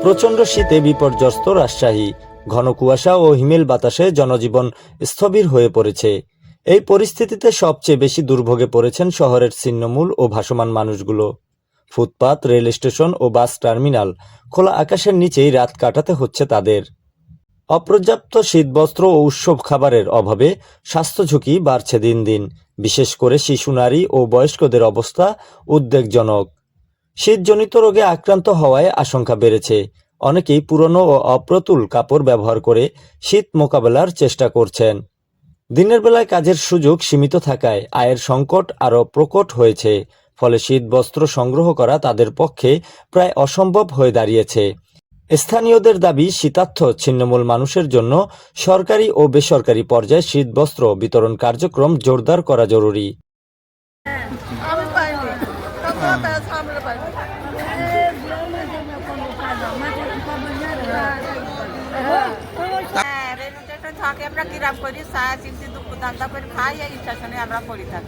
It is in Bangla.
প্রচণ্ড শীতে বিপর্যস্ত রাজশাহী। ঘন কুয়াশা ও হিমেল বাতাসে জনজীবন স্থবির হয়ে পড়েছে। এই পরিস্থিতিতে সবচেয়ে বেশি দুর্ভোগে পড়েছেন শহরের ছিন্নমূল ও ভাসমান মানুষগুলো। ফুটপাত, রেল স্টেশন ও বাস টার্মিনাল, খোলা আকাশের নিচেই রাত কাটাতে হচ্ছে তাদের। অপর্যাপ্ত শীতবস্ত্র ও উৎসব খাবারের অভাবে স্বাস্থ্য ঝুঁকি বাড়ছে দিন দিন। বিশেষ করে শিশু, নারী ও বয়স্কদের অবস্থা উদ্বেগজনক। শীতজনিত রোগে আক্রান্ত হওয়ায় আশঙ্কা বেড়েছে। অনেকেই পুরনো ও অপ্রতুল কাপড় ব্যবহার করে শীত মোকাবেলার চেষ্টা করছেন। দিনের বেলায় কাজের সুযোগ সীমিত থাকায় আয়ের সংকট আরও প্রকট হয়েছে। ফলে শীতবস্ত্র সংগ্রহ করা তাদের পক্ষে প্রায় অসম্ভব হয়ে দাঁড়িয়েছে। স্থানীয়দের দাবি, শীতার্থ ছিন্নমূল মানুষের জন্য সরকারি ও বেসরকারি পর্যায়ে শীতবস্ত্র বিতরণ কার্যক্রম জোরদার করা জরুরি। আমরা কিরাম করি, চা চিনছি, দুপুর দান্দা করে খাই, এই স্টেশনে আমরা পড়ি থাকি।